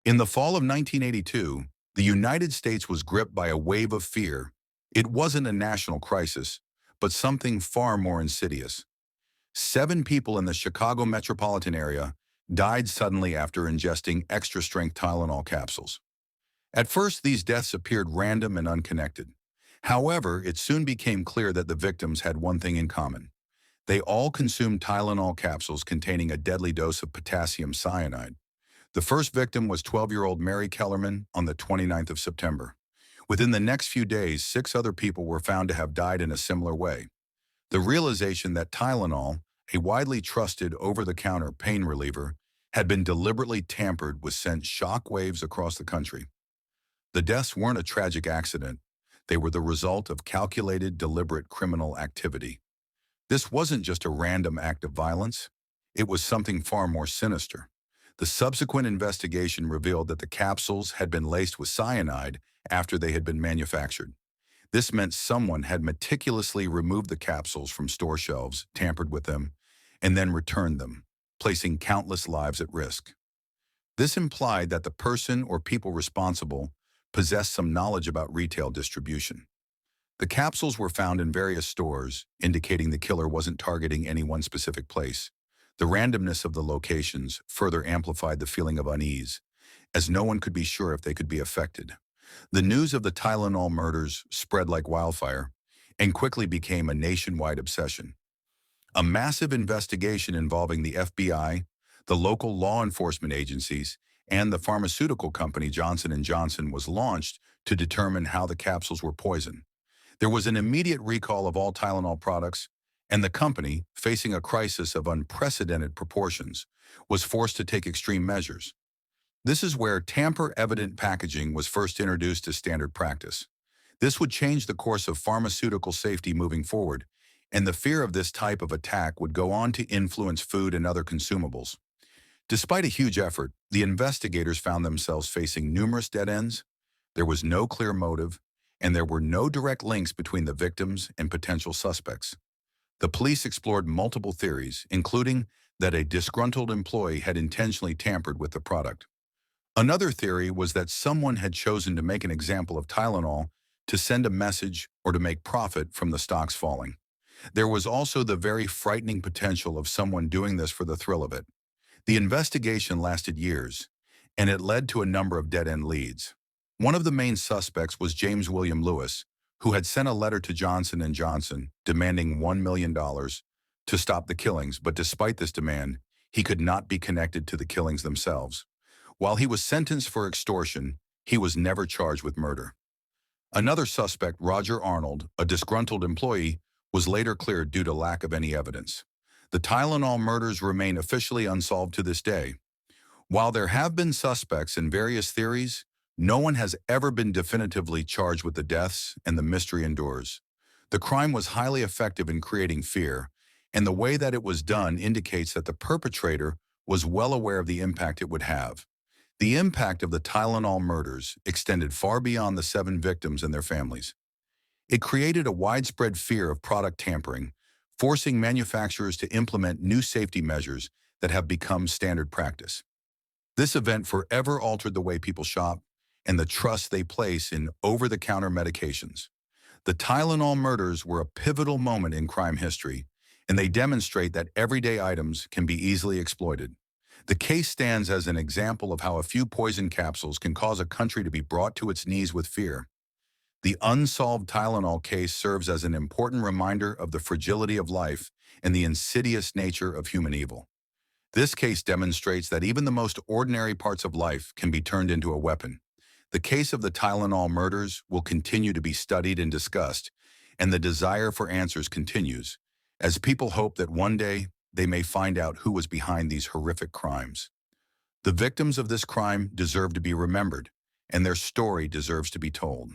In the fall of 1982, the United States was gripped by a wave of fear. It wasn't a national crisis, but something far more insidious. 7 people in the Chicago metropolitan area died suddenly after ingesting extra-strength Tylenol capsules. At first, these deaths appeared random and unconnected. However, it soon became clear that the victims had one thing in common. They all consumed Tylenol capsules containing a deadly dose of potassium cyanide. The first victim was 12-year-old Mary Kellerman on the 29th of September. Within the next few days, 6 other people were found to have died in a similar way. The realization that Tylenol, a widely trusted over-the-counter pain reliever, had been deliberately tampered with sent shock waves across the country. The deaths weren't a tragic accident. They were the result of calculated, deliberate criminal activity. This wasn't just a random act of violence. It was something far more sinister. The subsequent investigation revealed that the capsules had been laced with cyanide after they had been manufactured. This meant someone had meticulously removed the capsules from store shelves, tampered with them, and then returned them, placing countless lives at risk. This implied that the person or people responsible possessed some knowledge about retail distribution. The capsules were found in various stores, indicating the killer wasn't targeting any one specific place. The randomness of the locations further amplified the feeling of unease, as no one could be sure if they could be affected. The news of the Tylenol murders spread like wildfire and quickly became a nationwide obsession. A massive investigation involving the FBI, the local law enforcement agencies, and the pharmaceutical company Johnson & Johnson was launched to determine how the capsules were poisoned. There was an immediate recall of all Tylenol products, and the company, facing a crisis of unprecedented proportions, was forced to take extreme measures. This is where tamper-evident packaging was first introduced as standard practice. This would change the course of pharmaceutical safety moving forward, and the fear of this type of attack would go on to influence food and other consumables. Despite a huge effort, the investigators found themselves facing numerous dead ends. There was no clear motive, and there were no direct links between the victims and potential suspects. The police explored multiple theories, including that a disgruntled employee had intentionally tampered with the product. Another theory was that someone had chosen to make an example of Tylenol to send a message or to make profit from the stocks falling. There was also the very frightening potential of someone doing this for the thrill of it. The investigation lasted years, and it led to a number of dead-end leads. One of the main suspects was James William Lewis, who had sent a letter to Johnson & Johnson demanding $1 million to stop the killings, but despite this demand, he could not be connected to the killings themselves. While he was sentenced for extortion, he was never charged with murder. Another suspect, Roger Arnold, a disgruntled employee, was later cleared due to lack of any evidence. The Tylenol murders remain officially unsolved to this day. While there have been suspects in various theories, no one has ever been definitively charged with the deaths, and the mystery endures. The crime was highly effective in creating fear, and the way that it was done indicates that the perpetrator was well aware of the impact it would have. The impact of the Tylenol murders extended far beyond the 7 victims and their families. It created a widespread fear of product tampering, forcing manufacturers to implement new safety measures that have become standard practice. This event forever altered the way people shop and the trust they place in over-the-counter medications. The Tylenol murders were a pivotal moment in crime history, and they demonstrate that everyday items can be easily exploited. The case stands as an example of how a few poison capsules can cause a country to be brought to its knees with fear. The unsolved Tylenol case serves as an important reminder of the fragility of life and the insidious nature of human evil. This case demonstrates that even the most ordinary parts of life can be turned into a weapon. The case of the Tylenol murders will continue to be studied and discussed, and the desire for answers continues, as people hope that one day they may find out who was behind these horrific crimes. The victims of this crime deserve to be remembered, and their story deserves to be told.